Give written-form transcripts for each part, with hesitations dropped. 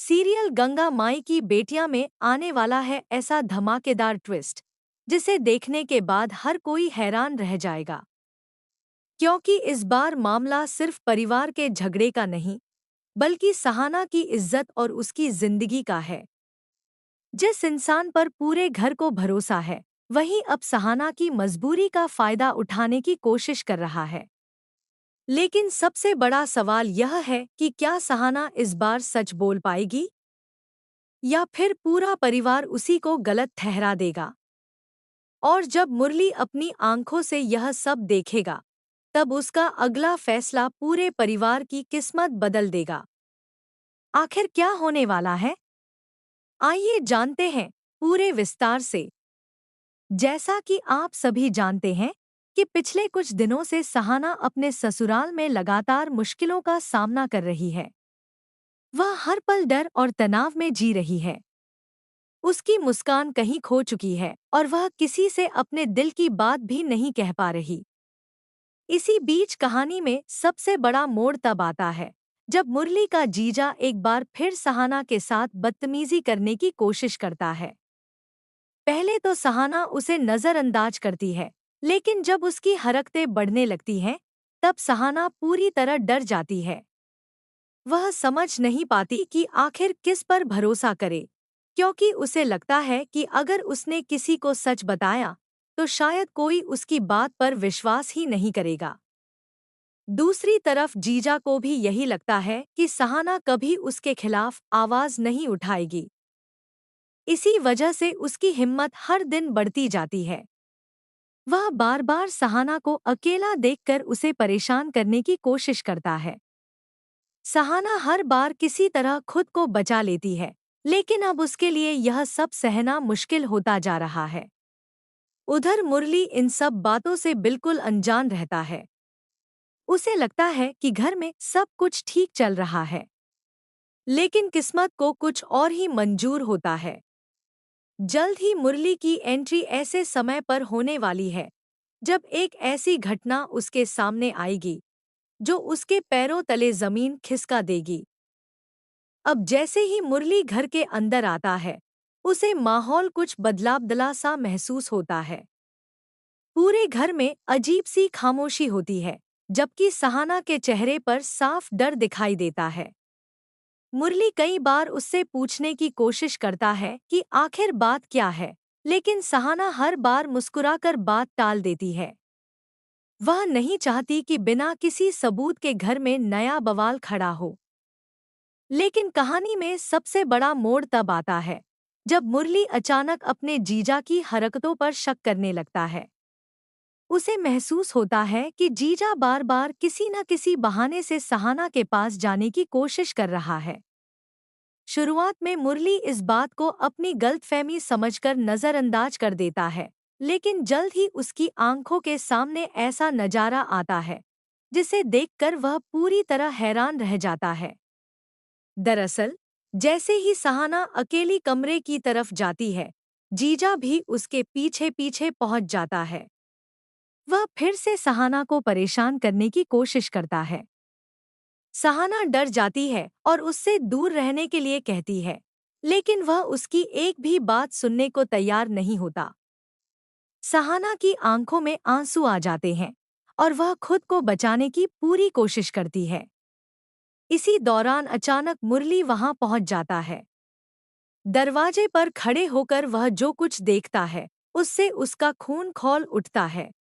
Serial Ganga माई की बेटियां में आने वाला है ऐसा धमाकेदार ट्विस्ट जिसे देखने के बाद हर कोई हैरान रह जाएगा। क्योंकि इस बार मामला सिर्फ परिवार के झगड़े का नहीं, बल्कि सहाना की इज्जत और उसकी जिंदगी का है। जिस इंसान पर पूरे घर को भरोसा है, वही अब सहाना की मजबूरी का फायदा उठाने की कोशिश कर रहा है। लेकिन सबसे बड़ा सवाल यह है कि क्या सहाना इस बार सच बोल पाएगी या फिर पूरा परिवार उसी को गलत ठहरा देगा। और जब मुरली अपनी आंखों से यह सब देखेगा, तब उसका अगला फैसला पूरे परिवार की किस्मत बदल देगा। आखिर क्या होने वाला है? आइए जानते हैं पूरे विस्तार से। जैसा कि आप सभी जानते हैं कि पिछले कुछ दिनों से सहाना अपने ससुराल में लगातार मुश्किलों का सामना कर रही है। वह हर पल डर और तनाव में जी रही है। उसकी मुस्कान कहीं खो चुकी है और वह किसी से अपने दिल की बात भी नहीं कह पा रही। इसी बीच कहानी में सबसे बड़ा मोड़ तब आता है जब मुरली का जीजा एक बार फिर सहाना के साथ बदतमीजी करने की कोशिश करता है। पहले तो सहाना उसे नजरअंदाज करती है, लेकिन जब उसकी हरकतें बढ़ने लगती हैं, तब सहाना पूरी तरह डर जाती है। वह समझ नहीं पाती कि आखिर किस पर भरोसा करे, क्योंकि उसे लगता है कि अगर उसने किसी को सच बताया, तो शायद कोई उसकी बात पर विश्वास ही नहीं करेगा। दूसरी तरफ जीजा को भी यही लगता है कि सहाना कभी उसके खिलाफ आवाज नहीं उठाएगी। इसी वजह से उसकी हिम्मत हर दिन बढ़ती जाती है। वह बार बार सहाना को अकेला देखकर उसे परेशान करने की कोशिश करता है। सहाना हर बार किसी तरह खुद को बचा लेती है, लेकिन अब उसके लिए यह सब सहना मुश्किल होता जा रहा है। उधर मुरली इन सब बातों से बिल्कुल अनजान रहता है। उसे लगता है कि घर में सब कुछ ठीक चल रहा है, लेकिन किस्मत को कुछ और ही मंजूर होता है। जल्द ही मुरली की एंट्री ऐसे समय पर होने वाली है जब एक ऐसी घटना उसके सामने आएगी जो उसके पैरों तले जमीन खिसका देगी। अब जैसे ही मुरली घर के अंदर आता है, उसे माहौल कुछ बदलाव सा महसूस होता है। पूरे घर में अजीब सी खामोशी होती है, जबकि सहाना के चेहरे पर साफ डर दिखाई देता है। मुरली कई बार उससे पूछने की कोशिश करता है कि आखिर बात क्या है, लेकिन सहाना हर बार मुस्कुराकर बात टाल देती है। वह नहीं चाहती कि बिना किसी सबूत के घर में नया बवाल खड़ा हो। लेकिन कहानी में सबसे बड़ा मोड़ तब आता है जब मुरली अचानक अपने जीजा की हरकतों पर शक करने लगता है। उसे महसूस होता है कि जीजा बार बार किसी न किसी बहाने से सहाना के पास जाने की कोशिश कर रहा है। शुरुआत में मुरली इस बात को अपनी गलतफहमी समझकर नजरअंदाज कर देता है, लेकिन जल्द ही उसकी आंखों के सामने ऐसा नजारा आता है जिसे देखकर वह पूरी तरह हैरान रह जाता है। दरअसल, जैसे ही सहाना अकेली कमरे की तरफ जाती है, जीजा भी उसके पीछे पीछे पहुंच जाता है। वह फिर से सहाना को परेशान करने की कोशिश करता है। सहाना डर जाती है और उससे दूर रहने के लिए कहती है, लेकिन वह उसकी एक भी बात सुनने को तैयार नहीं होता। सहाना की आंखों में आंसू आ जाते हैं और वह खुद को बचाने की पूरी कोशिश करती है। इसी दौरान अचानक मुरली वहां पहुंच जाता है। दरवाजे पर खड़े होकर वह जो कुछ देखता है, उससे उसका खून खौल उठता है।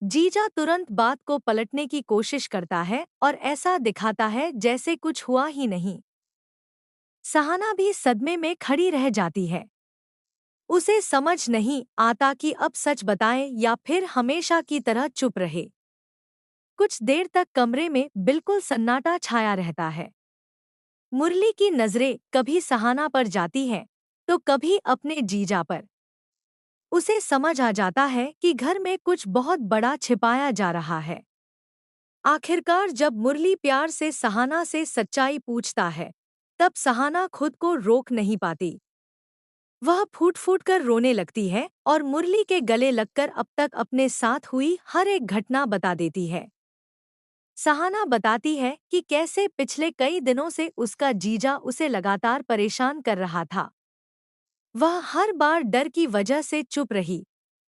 जीजा तुरंत बात को पलटने की कोशिश करता है और ऐसा दिखाता है जैसे कुछ हुआ ही नहीं। सहाना भी सदमे में खड़ी रह जाती है। उसे समझ नहीं आता कि अब सच बताएं या फिर हमेशा की तरह चुप रहे। कुछ देर तक कमरे में बिल्कुल सन्नाटा छाया रहता है। मुरली की नजरें कभी सहाना पर जाती हैं, तो कभी अपने जीजा पर। उसे समझ आ जाता है कि घर में कुछ बहुत बड़ा छिपाया जा रहा है। आखिरकार जब मुरली प्यार से सहाना से सच्चाई पूछता है, तब सहाना खुद को रोक नहीं पाती। वह फूट फूट कर रोने लगती है और मुरली के गले लगकर अब तक अपने साथ हुई हर एक घटना बता देती है। सहाना बताती है कि कैसे पिछले कई दिनों से उसका जीजा उसे लगातार परेशान कर रहा था। वह हर बार डर की वजह से चुप रही,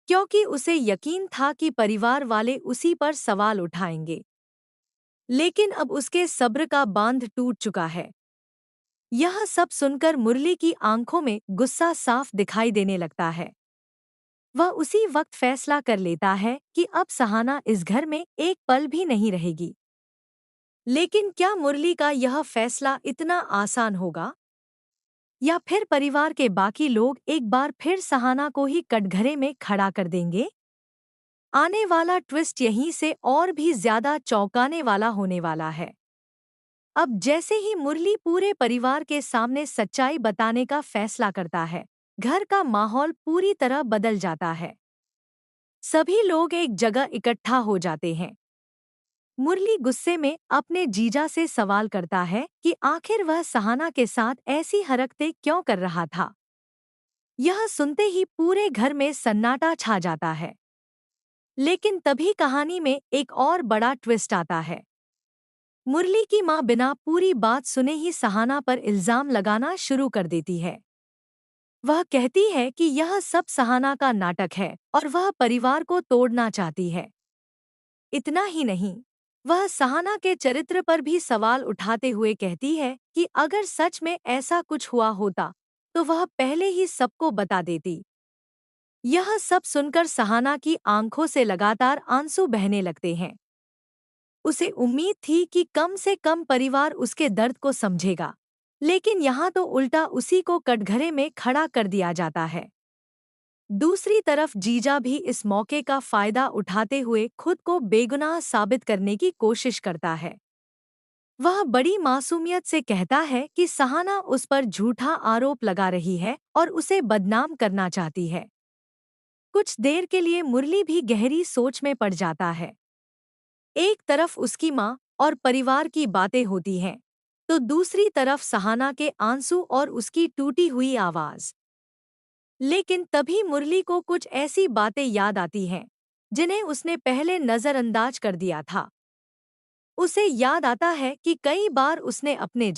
क्योंकि उसे यकीन था कि परिवार वाले उसी पर सवाल उठाएंगे। लेकिन अब उसके सब्र का बांध टूट चुका है। यह सब सुनकर मुरली की आंखों में गुस्सा साफ दिखाई देने लगता है। वह उसी वक्त फैसला कर लेता है कि अब सहाना इस घर में एक पल भी नहीं रहेगी। लेकिन क्या मुरली का यह फैसला इतना आसान होगा? या फिर परिवार के बाकी लोग एक बार फिर सहाना को ही कटघरे में खड़ा कर देंगे? आने वाला ट्विस्ट यहीं से और भी ज्यादा चौंकाने वाला होने वाला है। अब जैसे ही मुरली पूरे परिवार के सामने सच्चाई बताने का फैसला करता है, घर का माहौल पूरी तरह बदल जाता है। सभी लोग एक जगह इकट्ठा हो जाते हैं। मुरली गुस्से में अपने जीजा से सवाल करता है कि आखिर वह सहाना के साथ ऐसी हरकतें क्यों कर रहा था। यह सुनते ही पूरे घर में सन्नाटा छा जाता है। लेकिन तभी कहानी में एक और बड़ा ट्विस्ट आता है। मुरली की मां बिना पूरी बात सुने ही सहाना पर इल्जाम लगाना शुरू कर देती है। वह कहती है कि यह सब सहाना का नाटक है और वह परिवार को तोड़ना चाहती है। इतना ही नहीं, वह सहाना के चरित्र पर भी सवाल उठाते हुए कहती है कि अगर सच में ऐसा कुछ हुआ होता तो वह पहले ही सबको बता देती। यह सब सुनकर सहाना की आंखों से लगातार आंसू बहने लगते हैं। उसे उम्मीद थी कि कम से कम परिवार उसके दर्द को समझेगा, लेकिन यहाँ तो उल्टा उसी को कटघरे में खड़ा कर दिया जाता है। दूसरी तरफ जीजा भी इस मौके का फायदा उठाते हुए खुद को बेगुनाह साबित करने की कोशिश करता है। वह बड़ी मासूमियत से कहता है कि सहाना उस पर झूठा आरोप लगा रही है और उसे बदनाम करना चाहती है। कुछ देर के लिए मुरली भी गहरी सोच में पड़ जाता है। एक तरफ उसकी माँ और परिवार की बातें होती हैं, तो दूसरी तरफ सहाना के आंसू और उसकी टूटी हुई आवाज। लेकिन तभी मुरली को कुछ ऐसी बातें याद आती हैं जिन्हें उसने पहले नजरअंदाज कर दिया था। उसे याद आता है कि कई बार उसने अपने